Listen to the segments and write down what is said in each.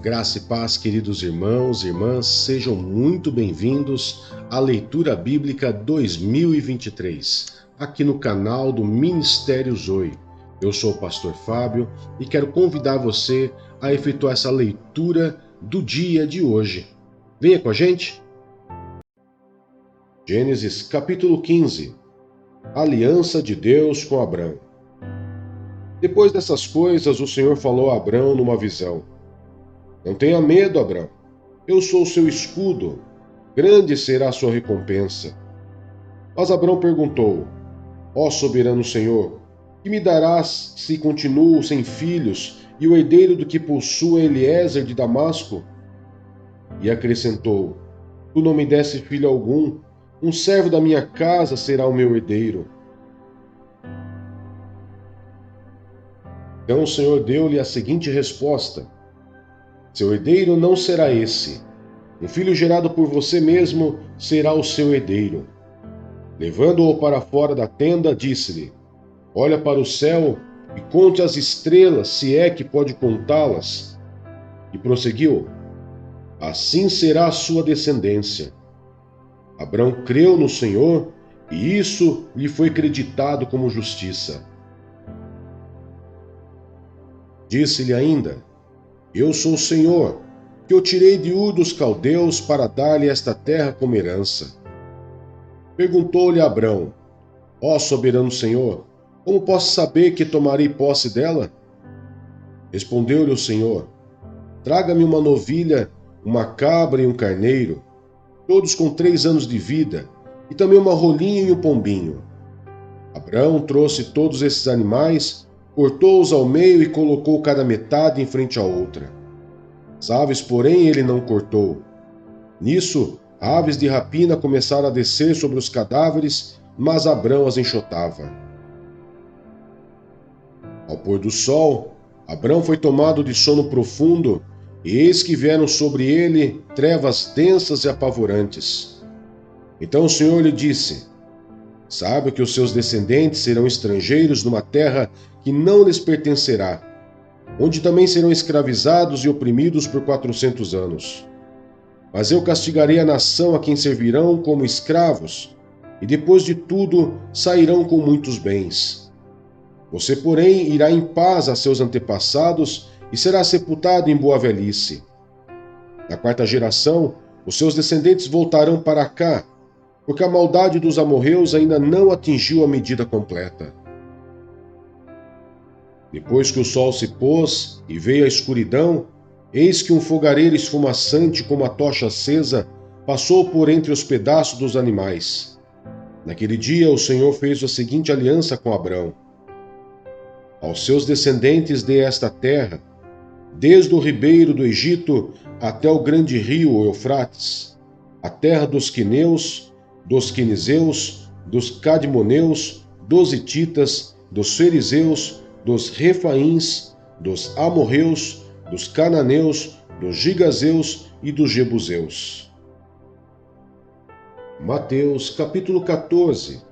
Graça e paz, queridos irmãos e irmãs, sejam muito bem-vindos à Leitura Bíblica 2023, aqui no canal do Ministério Zoe. Eu sou o pastor Fábio e quero convidar você a efetuar essa leitura do dia de hoje. Venha com a gente! Gênesis capítulo 15. Aliança de Deus com Abrão. Depois dessas coisas, o Senhor falou a Abrão numa visão. Não tenha medo, Abrão. Eu sou o seu escudo. Grande será a sua recompensa. Mas Abrão perguntou: Ó soberano Senhor, que me darás se continuo sem filhos e o herdeiro do que possuo é Eliezer de Damasco? E acrescentou: Tu não me deste filho algum, um servo da minha casa será o meu herdeiro. Então o Senhor deu-lhe a seguinte resposta: Seu herdeiro não será esse. Um filho gerado por você mesmo será o seu herdeiro. Levando-o para fora da tenda, disse-lhe: Olha para o céu e conte as estrelas, se é que pode contá-las. E prosseguiu: Assim será a sua descendência. Abrão creu no Senhor, e isso lhe foi creditado como justiça. Disse-lhe ainda: Eu sou o Senhor, que o tirei de Ur dos Caldeus para dar-lhe esta terra como herança. Perguntou-lhe Abrão: Ó soberano Senhor, como posso saber que tomarei posse dela? Respondeu-lhe o Senhor: Traga-me uma novilha, uma cabra e um carneiro, todos com 3 anos de vida, e também uma rolinha e um pombinho. Abrão trouxe todos esses animais, cortou-os ao meio e colocou cada metade em frente à outra. As aves, porém, ele não cortou. Nisso, aves de rapina começaram a descer sobre os cadáveres, mas Abrão as enxotava. Ao pôr do sol, Abrão foi tomado de sono profundo, e eis que vieram sobre ele trevas densas e apavorantes. Então o Senhor lhe disse: Saiba que os seus descendentes serão estrangeiros numa terra que não lhes pertencerá, onde também serão escravizados e oprimidos por 400 anos. Mas eu castigarei a nação a quem servirão como escravos, e depois de tudo sairão com muitos bens. Você, porém, irá em paz a seus antepassados e será sepultado em boa velhice. Na 4ª geração, os seus descendentes voltarão para cá, porque a maldade dos amorreus ainda não atingiu a medida completa. Depois que o sol se pôs e veio a escuridão, eis que um fogareiro esfumaçante como a tocha acesa passou por entre os pedaços dos animais. Naquele dia o Senhor fez a seguinte aliança com Abrão: Aos seus descendentes dê esta terra, desde o ribeiro do Egito até o grande rio Eufrates, a terra dos queneus, dos quenizeus, dos cadmoneus, dos hititas, dos fariseus, dos refaíns, dos amorreus, dos cananeus, dos gigazeus e dos jebuseus. Mateus capítulo 14.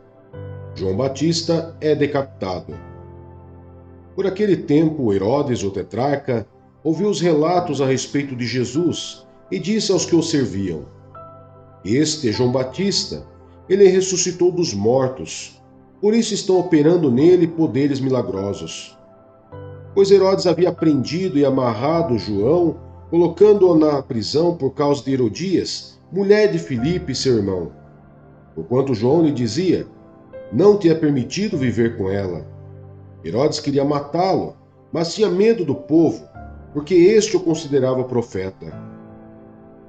João Batista é decapitado. Por aquele tempo, Herodes, o tetrarca, ouviu os relatos a respeito de Jesus e disse aos que o serviam: Este é João Batista, ele ressuscitou dos mortos, por isso estão operando nele poderes milagrosos. Pois Herodes havia prendido e amarrado João, colocando-o na prisão por causa de Herodias, mulher de Filipe, seu irmão. Porquanto João lhe dizia: Não te é permitido viver com ela. Herodes queria matá-lo, mas tinha medo do povo, porque este o considerava profeta.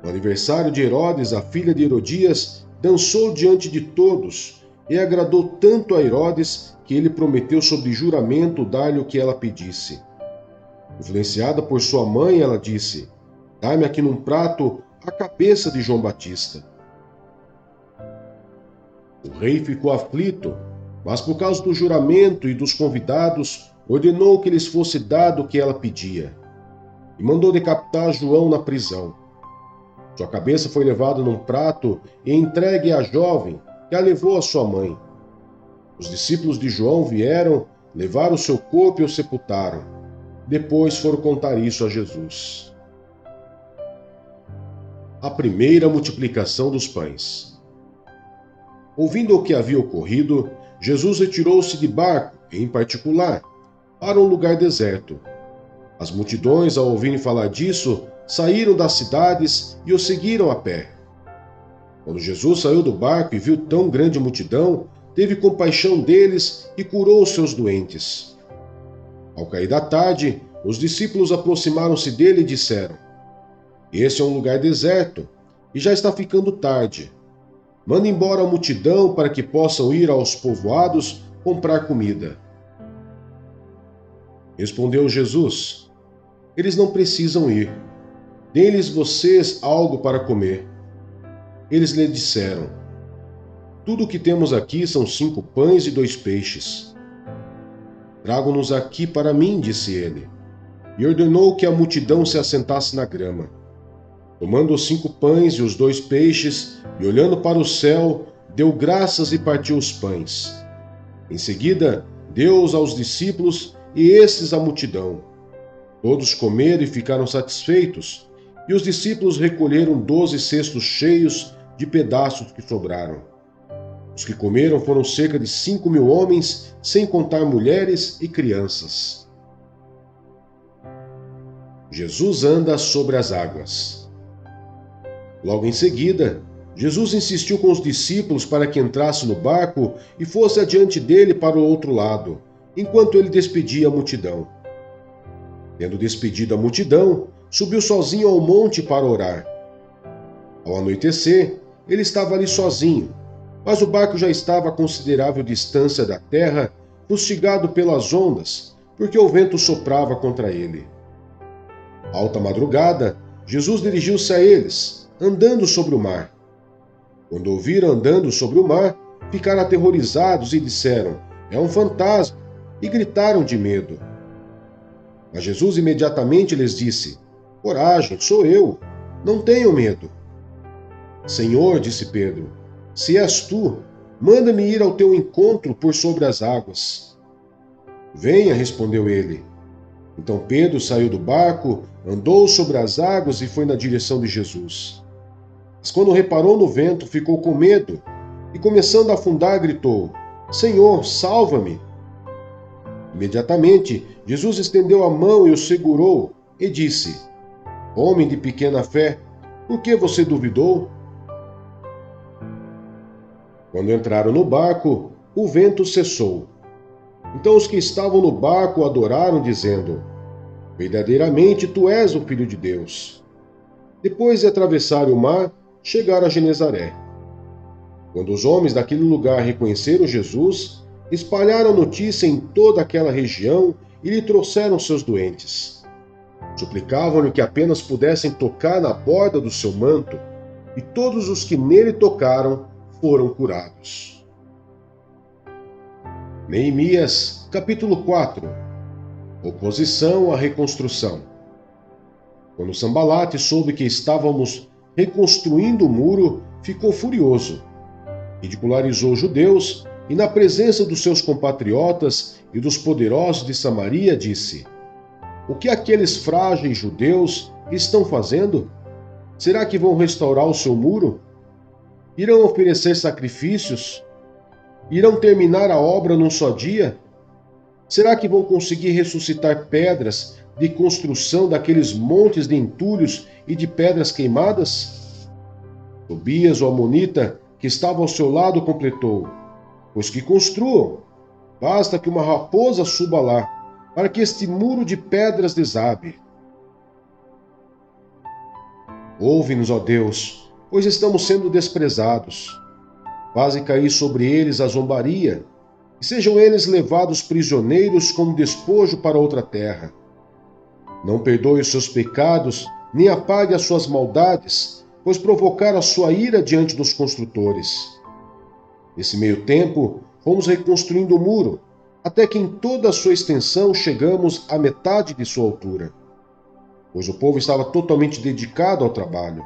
No aniversário de Herodes, a filha de Herodias dançou diante de todos, e agradou tanto a Herodes que ele prometeu sob juramento dar-lhe o que ela pedisse. Influenciada por sua mãe, ela disse: Dá-me aqui num prato a cabeça de João Batista. O rei ficou aflito, mas por causa do juramento e dos convidados, ordenou que lhes fosse dado o que ela pedia, e mandou decapitar João na prisão. Sua cabeça foi levada num prato e entregue à jovem, que a levou à sua mãe. Os discípulos de João vieram, levaram o seu corpo e o sepultaram. Depois foram contar isso a Jesus. A primeira multiplicação dos pães. Ouvindo o que havia ocorrido, Jesus retirou-se de barco, em particular, para um lugar deserto. As multidões, ao ouvirem falar disso, saíram das cidades e o seguiram a pé. Quando Jesus saiu do barco e viu tão grande multidão, teve compaixão deles e curou os seus doentes. Ao cair da tarde, os discípulos aproximaram-se dele e disseram: "Este é um lugar deserto, e já está ficando tarde. Manda embora a multidão para que possam ir aos povoados comprar comida." Respondeu Jesus: "Eles não precisam ir. Dê-lhes vocês algo para comer." Eles lhe disseram: "Tudo o que temos aqui são 5 pães e 2 peixes." "Tragam-nos aqui para mim", disse ele, e ordenou que a multidão se assentasse na grama. Tomando os 5 pães e os 2 peixes, e olhando para o céu, deu graças e partiu os pães. Em seguida, deu-os aos discípulos e estes à multidão. Todos comeram e ficaram satisfeitos, e os discípulos recolheram 12 cestos cheios de pedaços que sobraram. Os que comeram foram cerca de 5.000 homens, sem contar mulheres e crianças. Jesus anda sobre as águas. Logo em seguida, Jesus insistiu com os discípulos para que entrasse no barco e fosse adiante dele para o outro lado, enquanto ele despedia a multidão. Tendo despedido a multidão, subiu sozinho ao monte para orar. Ao anoitecer, ele estava ali sozinho, mas o barco já estava a considerável distância da terra, fustigado pelas ondas, porque o vento soprava contra ele. Alta madrugada, Jesus dirigiu-se a eles, andando sobre o mar. Quando o viram andando sobre o mar, ficaram aterrorizados e disseram: "É um fantasma!" e gritaram de medo. Mas Jesus imediatamente lhes disse: "Coragem, sou eu, não tenham medo." "Senhor", disse Pedro, "se és tu, manda-me ir ao teu encontro por sobre as águas." "Venha", respondeu ele. Então Pedro saiu do barco, andou sobre as águas e foi na direção de Jesus. Mas quando reparou no vento, ficou com medo e, começando a afundar, gritou: "Senhor, salva-me!" Imediatamente, Jesus estendeu a mão e o segurou e disse: "Homem de pequena fé, por que você duvidou?" Quando entraram no barco, o vento cessou. Então os que estavam no barco o adoraram, dizendo: "Verdadeiramente tu és o Filho de Deus." Depois de atravessarem o mar, chegaram a Genezaré. Quando os homens daquele lugar reconheceram Jesus, espalharam a notícia em toda aquela região e lhe trouxeram seus doentes. Suplicavam-lhe que apenas pudessem tocar na borda do seu manto, e todos os que nele tocaram foram curados. Neemias, capítulo 4. Oposição à reconstrução. Quando Sambalate soube que estávamos reconstruindo o muro, ficou furioso. Ridicularizou os judeus e, na presença dos seus compatriotas e dos poderosos de Samaria, disse: "O que aqueles frágeis judeus estão fazendo? Será que vão restaurar o seu muro? Irão oferecer sacrifícios? Irão terminar a obra num só dia? Será que vão conseguir ressuscitar pedras de construção daqueles montes de entulhos e de pedras queimadas?" Tobias, o amonita, que estava ao seu lado, completou: "Pois que construam, basta que uma raposa suba lá, para que este muro de pedras desabe." Ouve-nos, ó Deus, pois estamos sendo desprezados. Faze cair sobre eles a zombaria, e sejam eles levados prisioneiros como despojo para outra terra. Não perdoe os seus pecados, nem apague as suas maldades, pois provocaram a sua ira diante dos construtores. Nesse meio tempo, fomos reconstruindo o muro, até que em toda a sua extensão chegamos à metade de sua altura, pois o povo estava totalmente dedicado ao trabalho.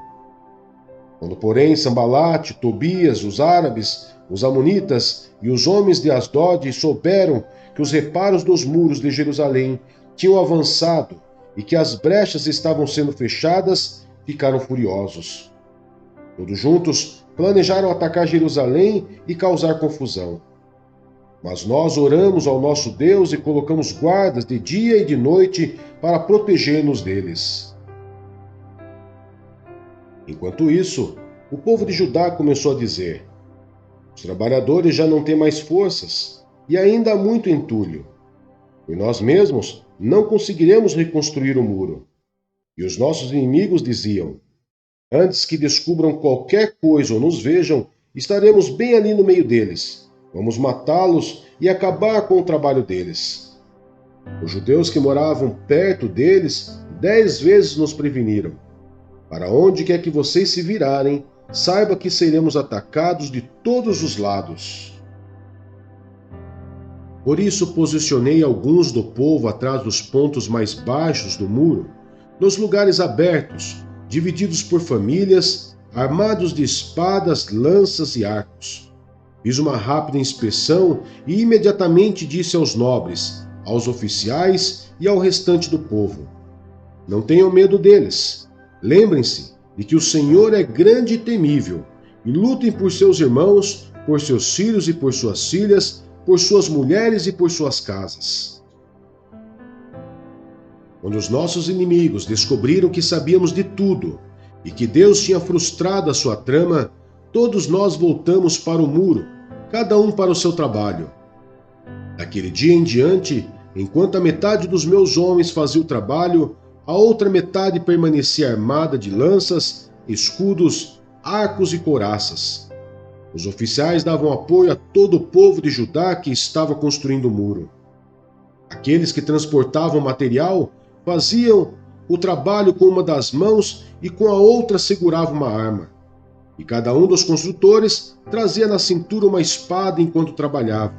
Quando, porém, Sambalate, Tobias, os árabes, os amonitas e os homens de Asdod souberam que os reparos dos muros de Jerusalém tinham avançado e que as brechas estavam sendo fechadas, ficaram furiosos. Todos juntos planejaram atacar Jerusalém e causar confusão. Mas nós oramos ao nosso Deus e colocamos guardas de dia e de noite para proteger-nos deles. Enquanto isso, o povo de Judá começou a dizer: os trabalhadores já não têm mais forças e ainda há muito entulho. Por nós mesmos não conseguiremos reconstruir o muro. E os nossos inimigos diziam: antes que descubram qualquer coisa ou nos vejam, estaremos bem ali no meio deles. Vamos matá-los e acabar com o trabalho deles. Os judeus que moravam perto deles 10 vezes nos preveniram: para onde quer que vocês se virarem, saiba que seremos atacados de todos os lados. Por isso posicionei alguns do povo atrás dos pontos mais baixos do muro, nos lugares abertos, divididos por famílias, armados de espadas, lanças e arcos. Fiz uma rápida inspeção e imediatamente disse aos nobres, aos oficiais e ao restante do povo: não tenham medo deles. Lembrem-se de que o Senhor é grande e temível, e lutem por seus irmãos, por seus filhos e por suas filhas, por suas mulheres e por suas casas. Quando os nossos inimigos descobriram que sabíamos de tudo e que Deus tinha frustrado a sua trama, todos nós voltamos para o muro, cada um para o seu trabalho. Daquele dia em diante, enquanto a metade dos meus homens fazia o trabalho, a outra metade permanecia armada de lanças, escudos, arcos e couraças. Os oficiais davam apoio a todo o povo de Judá que estava construindo o muro. Aqueles que transportavam material faziam o trabalho com uma das mãos e com a outra seguravam uma arma. E cada um dos construtores trazia na cintura uma espada enquanto trabalhava.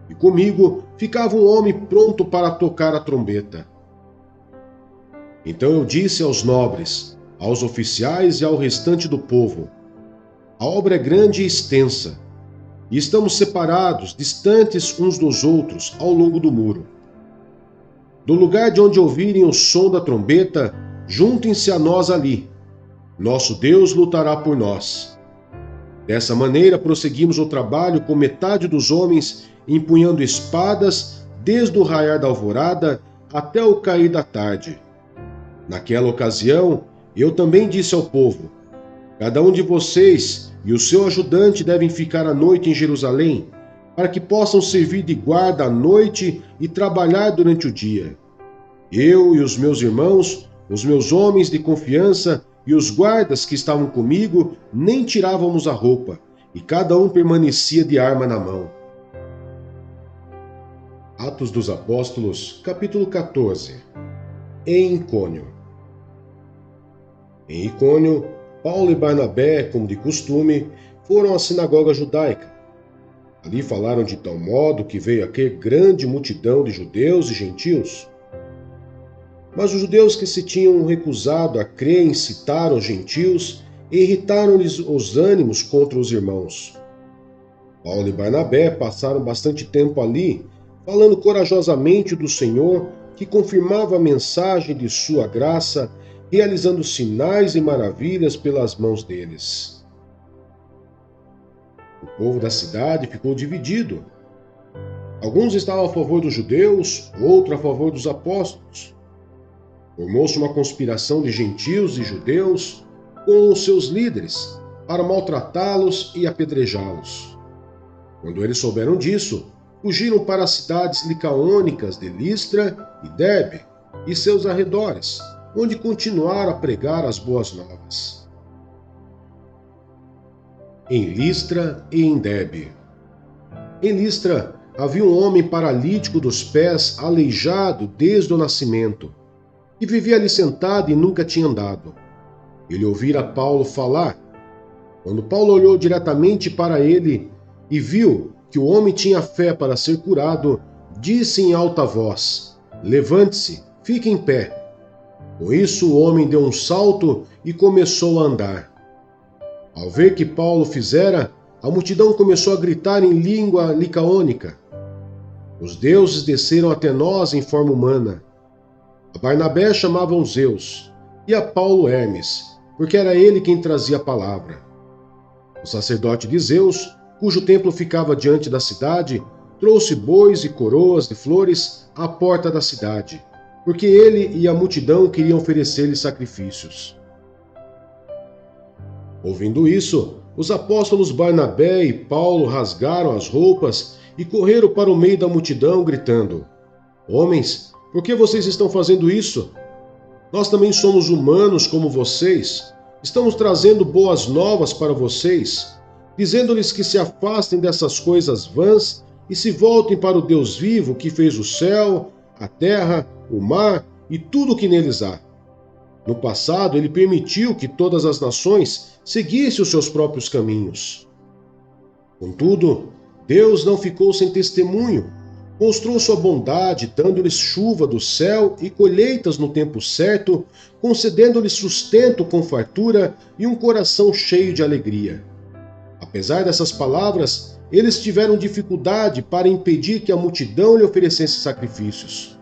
E comigo ficava um homem pronto para tocar a trombeta. Então eu disse aos nobres, aos oficiais e ao restante do povo: a obra é grande e extensa, e estamos separados, distantes uns dos outros, ao longo do muro. Do lugar de onde ouvirem o som da trombeta, juntem-se a nós ali. Nosso Deus lutará por nós. Dessa maneira, prosseguimos o trabalho com metade dos homens empunhando espadas desde o raiar da alvorada até o cair da tarde. Naquela ocasião, eu também disse ao povo: cada um de vocês e o seu ajudante devem ficar à noite em Jerusalém, para que possam servir de guarda à noite e trabalhar durante o dia. Eu e os meus irmãos, os meus homens de confiança e os guardas que estavam comigo nem tirávamos a roupa, e cada um permanecia de arma na mão. Atos dos Apóstolos, capítulo 14. Em Icônio. Em Icônio, Paulo e Barnabé, como de costume, foram à sinagoga judaica. Ali falaram de tal modo que veio a crer grande multidão de judeus e gentios. Mas os judeus que se tinham recusado a crer incitaram os gentios e irritaram-lhes os ânimos contra os irmãos. Paulo e Barnabé passaram bastante tempo ali, falando corajosamente do Senhor, que confirmava a mensagem de sua graça, realizando sinais e maravilhas pelas mãos deles. O povo da cidade ficou dividido. Alguns estavam a favor dos judeus, outros a favor dos apóstolos. Formou-se uma conspiração de gentios e judeus com os seus líderes para maltratá-los e apedrejá-los. Quando eles souberam disso, fugiram para as cidades licaônicas de Listra e Derbe e seus arredores, onde continuaram a pregar as boas novas. Em Listra e em Derbe. Em Listra havia um homem paralítico dos pés, aleijado desde o nascimento, e vivia ali sentado e nunca tinha andado. Ele ouvira Paulo falar. Quando Paulo olhou diretamente para ele e viu que o homem tinha fé para ser curado, disse em alta voz: levante-se, fique em pé. Com isso o homem deu um salto e começou a andar. Ao ver que Paulo fizera, a multidão começou a gritar em língua licaônica: os deuses desceram até nós em forma humana. A Barnabé chamavam Zeus, e a Paulo Hermes, porque era ele quem trazia a palavra. O sacerdote de Zeus, cujo templo ficava diante da cidade, trouxe bois e coroas de flores à porta da cidade, porque ele e a multidão queriam oferecer-lhe sacrifícios. Ouvindo isso, os apóstolos Barnabé e Paulo rasgaram as roupas e correram para o meio da multidão, gritando: Homens, por que vocês estão fazendo isso? Nós também somos humanos como vocês. Estamos trazendo boas novas para vocês, dizendo-lhes que se afastem dessas coisas vãs e se voltem para o Deus vivo que fez o céu, a terra, o mar e tudo o que neles há. No passado, ele permitiu que todas as nações seguissem os seus próprios caminhos. Contudo, Deus não ficou sem testemunho. Mostrou sua bondade, dando-lhes chuva do céu e colheitas no tempo certo, concedendo-lhes sustento com fartura e um coração cheio de alegria. Apesar dessas palavras, eles tiveram dificuldade para impedir que a multidão lhe oferecesse sacrifícios.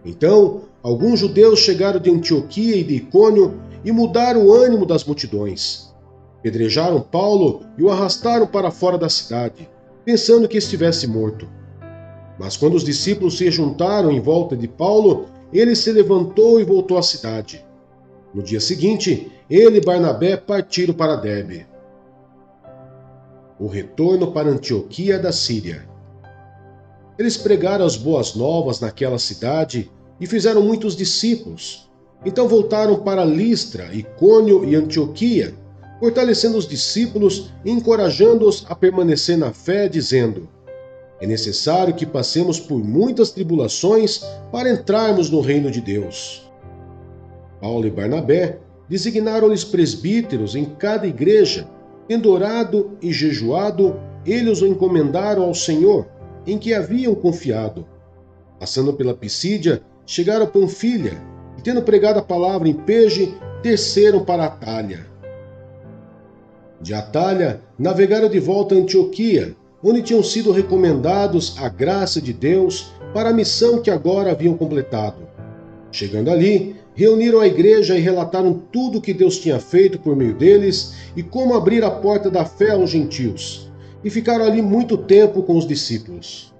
Então, alguns judeus chegaram de Antioquia e de Icônio e mudaram o ânimo das multidões. Pedrejaram Paulo e o arrastaram para fora da cidade, pensando que estivesse morto. Mas quando os discípulos se juntaram em volta de Paulo, ele se levantou e voltou à cidade. No dia seguinte, ele e Barnabé partiram para Derbe. O retorno para Antioquia da Síria. Eles pregaram as boas novas naquela cidade e fizeram muitos discípulos. Então voltaram para Listra, Icônio e Antioquia, fortalecendo os discípulos e encorajando-os a permanecer na fé, dizendo: É necessário que passemos por muitas tribulações para entrarmos no reino de Deus. Paulo e Barnabé designaram-lhes presbíteros em cada igreja. Tendo orado e jejuado, eles o encomendaram ao Senhor, em que haviam confiado. Passando pela Pisídia, chegaram a Panfilha, e tendo pregado a palavra em Perge, desceram para Atália. De Atália, navegaram de volta a Antioquia, onde tinham sido recomendados à graça de Deus para a missão que agora haviam completado. Chegando ali, reuniram a igreja e relataram tudo o que Deus tinha feito por meio deles e como abrir a porta da fé aos gentios, e ficaram ali muito tempo com os discípulos.